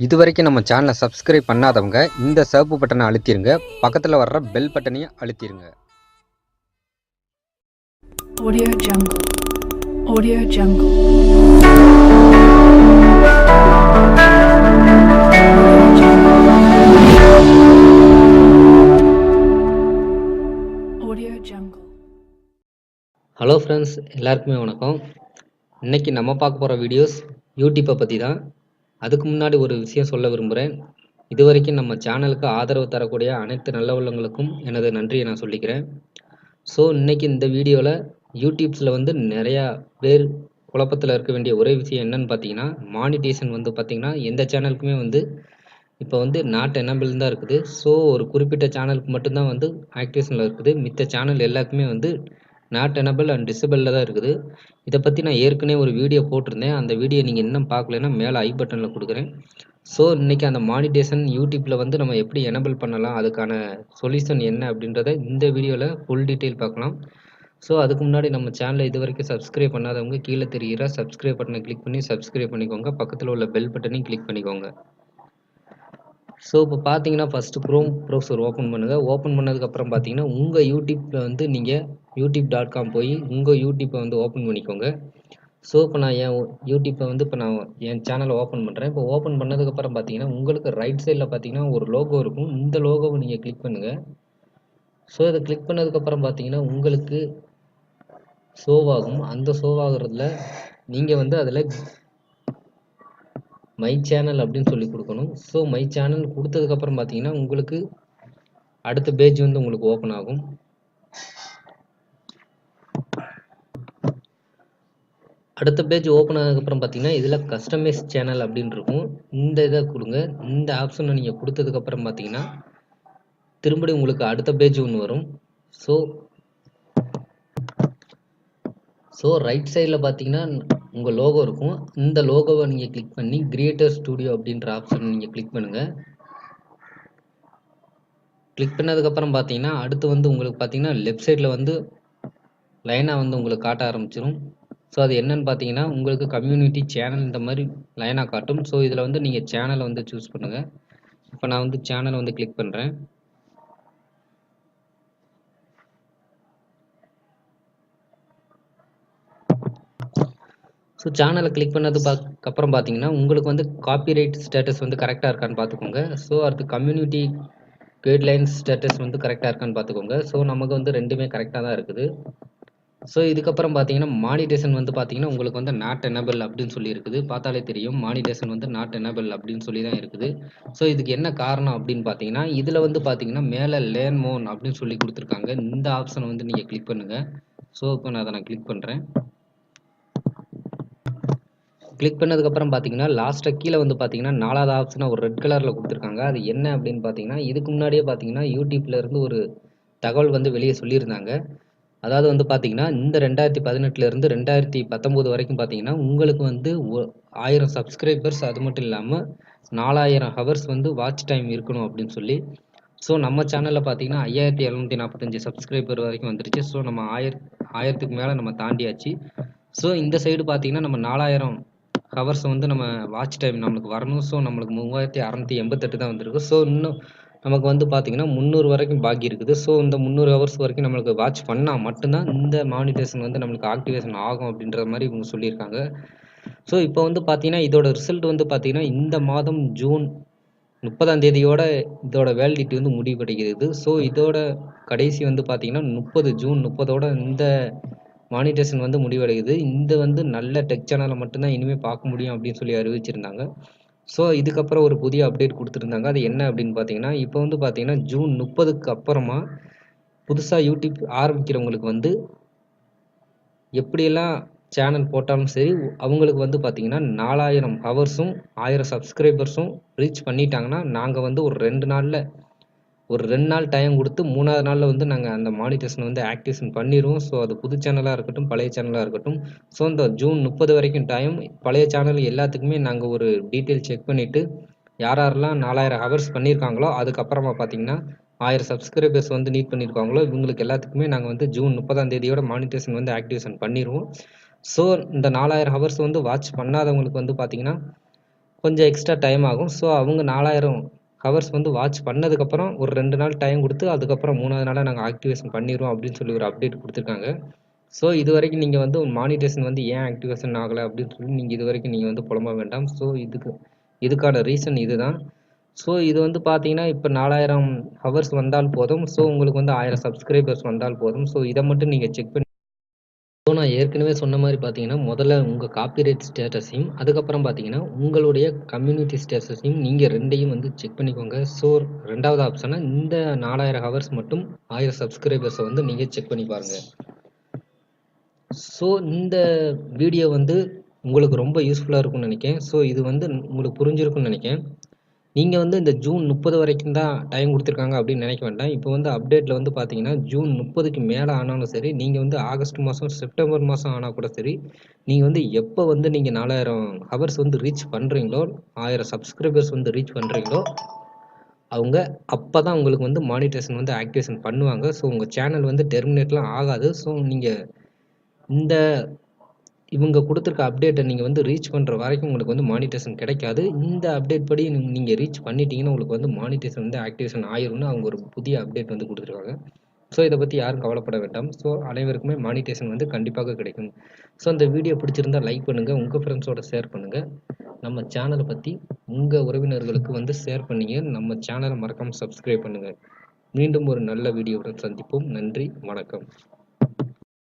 இதுவரைக்கும் நம்ம சேனலை சப்ஸ்கிரைப் பண்ணாதவங்க இந்த சிவப்பு பட்டனை அழுத்திருங்க, பக்கத்தில் வர்ற பெல் பட்டனையும் அழுத்திருங்க. Audio Jungle. Audio Jungle. Audio Jungle. Hello friends, எல்லாருக்குமே வணக்கம். இன்னைக்கு நம்ம பார்க்க போகிற வீடியோஸ் யூடியூப்பை பற்றி தான். அதுக்கு முன்னாடி ஒரு விஷயம் சொல்ல விரும்புகிறேன். இது வரைக்கும் நம்ம சேனலுக்கு ஆதரவு தரக்கூடிய அனைத்து நல்ல உள்ளவங்களுக்கும் எனது நன்றியை நான் சொல்லிக்கிறேன். ஸோ இன்னைக்கு இந்த வீடியோவில் யூடியூப்ஸில் வந்து நிறையா பேர் குழப்பத்தில் இருக்க வேண்டிய ஒரே விஷயம் என்னன்னு பார்த்தீங்கன்னா, மானிட்டேஷன் வந்து பார்த்தீங்கன்னா எந்த சேனலுக்குமே வந்து இப்போ வந்து நாட் எனபிள் தான் இருக்குது. ஸோ ஒரு குறிப்பிட்ட சேனலுக்கு மட்டும்தான் வந்து ஆக்டிவேஷனில் இருக்குது. மித்த சேனல் எல்லாருக்குமே வந்து நாட் எனபிள் அண்ட் டிசபிளில் தான் இருக்குது. இதை பற்றி நான் ஏற்கனவே ஒரு வீடியோ போட்டிருந்தேன். அந்த வீடியோ நீங்கள் இன்னும் பார்க்கலன்னா மேலே ஐ பட்டனில் கொடுக்குறேன். ஸோ இன்றைக்கி அந்த மானிட்டேஷன் யூடியூப்பில் வந்து நம்ம எப்படி எனபிள் பண்ணலாம், அதுக்கான சொல்யூஷன் என்ன அப்படின்றத இந்த வீடியோவில் ஃபுல் டீட்டெயில் பார்க்கலாம். ஸோ அதுக்கு முன்னாடி நம்ம சேனலை இது வரைக்கும் சப்ஸ்கிரைப் பண்ணாதவங்க கீழே தெரிகிற சப்ஸ்கிரைப் பட்டனை கிளிக் பண்ணி சப்ஸ்கிரைப் பண்ணிக்கோங்க. பக்கத்தில் உள்ள பெல் பட்டனையும் கிளிக் பண்ணிக்கோங்க. ஸோ இப்போ பார்த்தீங்கன்னா ஃபஸ்ட்டு க்ரோம் ப்ரௌசர் ஓப்பன் பண்ணுங்கள். ஓப்பன் பண்ணதுக்கப்புறம் பார்த்தீங்கன்னா உங்கள் யூடியூப்பில் வந்து நீங்கள் youtube.com போய் உங்கள் யூடியூப்பை வந்து ஓப்பன் பண்ணிக்கோங்க. ஸோ இப்போ நான் என் யூடியூப்பை வந்து இப்போ நான் என் சேனலை ஓப்பன் பண்ணுறேன். இப்போ ஓப்பன் பண்ணதுக்கப்புறம் பார்த்தீங்கன்னா உங்களுக்கு ரைட் சைடில் பார்த்தீங்கன்னா ஒரு லோகோ இருக்கும். இந்த லோகோவை நீங்கள் கிளிக் பண்ணுங்கள். ஸோ இதை கிளிக் பண்ணதுக்கப்புறம் பார்த்தீங்கன்னா உங்களுக்கு ஷோவாகும். அந்த ஷோவாகிறதுல நீங்கள் வந்து அதில் மை சேனல் அப்படின்னு சொல்லி கொடுக்கணும். ஸோ மை சேனல் கொடுத்ததுக்கப்புறம் பார்த்தீங்கன்னா உங்களுக்கு அடுத்த பேஜ் வந்து உங்களுக்கு ஓப்பன் ஆகும். அடுத்த பேஜ் ஓப்பன் ஆனதுக்கப்புறம் பார்த்தீங்கன்னா இதில் கஸ்டமைஸ் சேனல் அப்படின்னு இருக்கும். இந்த இதை கொடுங்க. இந்த ஆப்ஷனை நீங்கள் கொடுத்ததுக்கப்புறம் பார்த்தீங்கன்னா திரும்படி உங்களுக்கு அடுத்த பேஜ் ஒன்று வரும். ஸோ ரைட் சைடில் பார்த்தீங்கன்னா உங்கள் லோகோ இருக்கும். இந்த லோகோவை நீங்கள் கிளிக் பண்ணி கிரியேட்டர் ஸ்டுடியோ அப்படின்ற ஆப்ஷன் நீங்கள் கிளிக் பண்ணுங்கள். கிளிக் பண்ணதுக்கப்புறம் பார்த்தீங்கன்னா அடுத்து வந்து உங்களுக்கு பார்த்தீங்கன்னா லெஃப்ட் சைடில் வந்து லைனாக வந்து உங்களுக்கு காட்ட ஆரம்பிச்சிடும். ஸோ அது என்னன்னு பார்த்தீங்கன்னா உங்களுக்கு கம்யூனிட்டி சேனல் இந்த மாதிரி லைனாக காட்டும். ஸோ இதில் வந்து நீங்கள் சேனலை வந்து சூஸ் பண்ணுங்கள். இப்போ நான் வந்து சேனலை வந்து கிளிக் பண்ணுறேன். ஸோ சேனலை கிளிக் பண்ணதுக்கு அப்புறம் பார்த்தீங்கன்னா உங்களுக்கு வந்து காப்பிரைட் ஸ்டேட்டஸ் வந்து கரெக்டாக இருக்கான்னு பார்த்துக்கோங்க. ஸோ அடுத்து கம்யூனிட்டி கைட்லைன்ஸ் ஸ்டேட்டஸ் வந்து கரெக்டாக இருக்கான்னு பார்த்துக்கோங்க. ஸோ நமக்கு வந்து ரெண்டுமே கரெக்டாக தான் இருக்குது. ஸோ இதுக்கப்புறம் பார்த்தீங்கன்னா மானிட்டேஷன் வந்து பார்த்தீங்கன்னா உங்களுக்கு வந்து நாட் எனபிள் அப்படின்னு சொல்லி இருக்குது. பார்த்தாலே தெரியும் மானிட்டேஷன் வந்து நாட் எனபிள் அப்படின்னு சொல்லி தான் இருக்குது. ஸோ இதுக்கு என்ன காரணம் அப்படின்னு பார்த்தீங்கன்னா இதில் வந்து பார்த்தீங்கன்னா மேலே லேர்ன் மோன் அப்படின்னு சொல்லி கொடுத்துருக்காங்க. இந்த ஆப்ஷனை வந்து நீங்கள் கிளிக் பண்ணுங்கள். ஸோ இப்போ நான் அதை கிளிக் பண்ணுறேன். கிளிக் பண்ணதுக்கப்புறம் பார்த்தீங்கன்னா லாஸ்ட்டாக கீழே வந்து பார்த்தீங்கன்னா 4வது ஆப்ஷனாக ஒரு ரெட் கலரில் கொடுத்துருக்காங்க. அது என்ன அப்படின்னு பார்த்தீங்கன்னா இதுக்கு முன்னாடியே பார்த்தீங்கன்னா யூடியூப்ல இருந்து ஒரு தகவல் வந்து வெளியே சொல்லியிருந்தாங்க. அதாவது வந்து பார்த்தீங்கன்னா இந்த 2018 2019 வரைக்கும் பார்த்தீங்கன்னா உங்களுக்கு வந்து 1000 சப்ஸ்கிரைபர்ஸ், அது மட்டும் இல்லாமல் 4000 ஹவர்ஸ் வந்து வாட்ச் டைம் இருக்கணும் அப்படின்னு சொல்லி. ஸோ நம்ம சேனலில் பார்த்தீங்கன்னா 5745 சப்ஸ்கிரைபர் வரைக்கும் வந்துருச்சு. ஸோ நம்ம 1000க்கு மேலே நம்ம தாண்டியாச்சு. ஸோ இந்த சைடு பார்த்தீங்கன்னா நம்ம 4000 ஹவர்ஸ் வந்து நம்ம வாட்ச் டைம் நம்மளுக்கு வரணும். ஸோ நம்மளுக்கு 3688 தான் வந்திருக்கு. ஸோ இன்னும் நமக்கு வந்து பார்த்தீங்கன்னா 300 வரைக்கும் பாக்கி இருக்குது. ஸோ இந்த 300 ஹவர்ஸ் வரைக்கும் நம்மளுக்கு வாட்ச் பண்ணால் மட்டும்தான் இந்த மானிட்டேஷன் வந்து நம்மளுக்கு ஆக்டிவேஷன் ஆகும் அப்படின்ற மாதிரி இவங்க சொல்லியிருக்காங்க. ஸோ இப்போ வந்து பார்த்தீங்கன்னா இதோட ரிசல்ட் வந்து பார்த்தீங்கன்னா இந்த மாதம் ஜூன் 30ஆம் தேதியோட இதோட வேலிடிட்டி வந்து முடிவடைகிறது. ஸோ இதோட கடைசி வந்து பார்த்தீங்கன்னா 30 ஜூன் 30ஓட இந்த மானிட்டேஷன் வந்து முடிவடையுது. இந்த வந்து நல்ல டெக் சேனலை மட்டும்தான் இனிமேல் பார்க்க முடியும் அப்படின்னு சொல்லி அறிவிச்சிருந்தாங்க. ஸோ இதுக்கப்புறம் ஒரு புதிய அப்டேட் கொடுத்துருந்தாங்க. அது என்ன அப்படின்னு பார்த்தீங்கன்னா இப்போ வந்து பார்த்தீங்கன்னா ஜூன் 30க்கு அப்புறமா புதுசாக யூடியூப் ஆரம்பிக்கிறவங்களுக்கு வந்து எப்படியெல்லாம் சேனல் போட்டாலும் சரி அவங்களுக்கு வந்து பார்த்தீங்கன்னா 4000 ஹவர்ஸும் 1000 சப்ஸ்கிரைபர்ஸும் ரீச் பண்ணிட்டாங்கன்னா நாங்கள் வந்து ஒரு 2 நாள் டைம் கொடுத்து 3வது நாளில் வந்து நாங்கள் அந்த மானிட்டேஷன் வந்து ஆக்டிவேஷன் பண்ணிடுவோம். ஸோ அது புது சேனலாக இருக்கட்டும் பழைய சேனலாக இருக்கட்டும். ஸோ இந்த ஜூன் 30 வரைக்கும் டைம் பழைய சேனல் எல்லாத்துக்குமே நாங்கள் ஒரு டீட்டெயில் செக் பண்ணிவிட்டு யாரெல்லாம் 4000 ஹவர்ஸ் பண்ணியிருக்காங்களோ அதுக்கப்புறமா பார்த்தீங்கன்னா 1000 சப்ஸ்கிரைபர்ஸ் வந்து நீட் பண்ணியிருக்காங்களோ இவங்களுக்கு எல்லாத்துக்குமே நாங்கள் வந்து ஜூன் 30ஆம் தேதியோட மானிட்டேஷன் வந்து ஆக்டிவேஷன் பண்ணிடுவோம். ஸோ இந்த 4000 ஹவர்ஸ் வந்து வாட்ச் பண்ணாதவங்களுக்கு வந்து பார்த்தீங்கன்னா கொஞ்சம் எக்ஸ்ட்ரா டைம் ஆகும். ஸோ அவங்க 4000 ஹவர்ஸ் வந்து வாட்ச் பண்ணதுக்கப்புறம் ஒரு 2 நாள் டைம் கொடுத்து அதுக்கப்புறம் 3வது நாளாக நாங்கள் ஆக்டிவேஷன் பண்ணிடுவோம் அப்படின்னு சொல்லி ஒரு அப்டேட் கொடுத்துருக்காங்க. ஸோ இது வரைக்கும் நீங்கள் வந்து மானிட்டேஷன் வந்து ஏன் ஆக்டிவேஷன் ஆகலை அப்படின்னு சொல்லி நீங்கள் இது வரைக்கும் நீங்கள் வந்து புலம்ப வேண்டாம். ஸோ இதுக்கான ரீசன் இதுதான். ஸோ இது வந்து பார்த்தீங்கன்னா இப்போ 4000 ஹவர்ஸ் வந்தால் போதும். ஸோ உங்களுக்கு வந்து 1000 சப்ஸ்கிரைபர்ஸ் வந்தால் போதும். ஸோ இதை மட்டும் நீங்கள் செக் பண்ணி ஸோ நான் ஏற்கனவே சொன்ன மாதிரி பார்த்தீங்கன்னா முதல்ல உங்கள் காப்பிரைட் ஸ்டேட்டஸையும் அதுக்கப்புறம் பார்த்தீங்கன்னா உங்களுடைய கம்யூனிட்டி ஸ்டேட்டஸையும் நீங்கள் ரெண்டையும் வந்து செக் பண்ணிக்கோங்க. ஸோ 2வது ஆப்ஷனாக இந்த 4000 ஹவர்ஸ் மட்டும் 1000 சப்ஸ்கிரைபர்ஸை வந்து நீங்கள் செக் பண்ணி பாருங்கள். ஸோ இந்த வீடியோ வந்து உங்களுக்கு ரொம்ப யூஸ்ஃபுல்லாக இருக்கும்னு நினைக்கிறேன். ஸோ இது வந்து உங்களுக்கு புரிஞ்சிருக்கும்னு நினைக்கிறேன். நீங்கள் வந்து இந்த ஜூன் 30 வரைக்கும் தான் டைம் கொடுத்துருக்காங்க அப்படின்னு நினைக்க வேண்டாம். இப்போ வந்து அப்டேட்டில் வந்து பார்த்தீங்கன்னா ஜூன் 30க்கு மேலே ஆனாலும் சரி, நீங்கள் வந்து ஆகஸ்ட் மாதம் செப்டம்பர் மாதம் ஆனால் கூட சரி, நீங்கள் வந்து எப்போ வந்து நீங்கள் 4000 ஹவர்ஸ் வந்து ரீச் பண்ணுறீங்களோ, 1000 சப்ஸ்கிரைபர்ஸ் வந்து ரீச் பண்ணுறீங்களோ, அவங்க அப்போ தான் உங்களுக்கு வந்து மானிட்டேஷன் வந்து ஆக்டிவேஷன் பண்ணுவாங்க. ஸோ உங்கள் சேனல் வந்து டெர்மினேட்லாம் ஆகாது. ஸோ நீங்கள் இந்த இவங்க கொடுத்துருக்க அப்டேட்டை நீங்கள் வந்து ரீச் பண்ணுற வரைக்கும் உங்களுக்கு வந்து மானிட்டேஷன் கிடைக்காது. இந்த அப்டேட் படி நீங்கள் ரீச் பண்ணிட்டீங்கன்னா உங்களுக்கு வந்து மானிட்டேஷன் வந்து ஆக்டிவேஷன் ஆயிரும்னு அவங்க ஒரு புதிய அப்டேட் வந்து கொடுத்துருக்காங்க. ஸோ இதை பற்றி யாரும் கவலைப்பட வேண்டாம். ஸோ அனைவருக்குமே மானிட்டேஷன் வந்து கண்டிப்பாக கிடைக்கும். ஸோ இந்த வீடியோ பிடிச்சிருந்தால் லைக் பண்ணுங்கள், உங்கள் ஃப்ரெண்ட்ஸோட ஷேர் பண்ணுங்கள். நம்ம சேனலை பற்றி உங்கள் உறவினர்களுக்கு வந்து ஷேர் பண்ணிங்க. நம்ம சேனலை மறக்காமல் சப்ஸ்கிரைப் பண்ணுங்கள். மீண்டும் ஒரு நல்ல வீடியோவுடன் சந்திப்போம். நன்றி, வணக்கம்.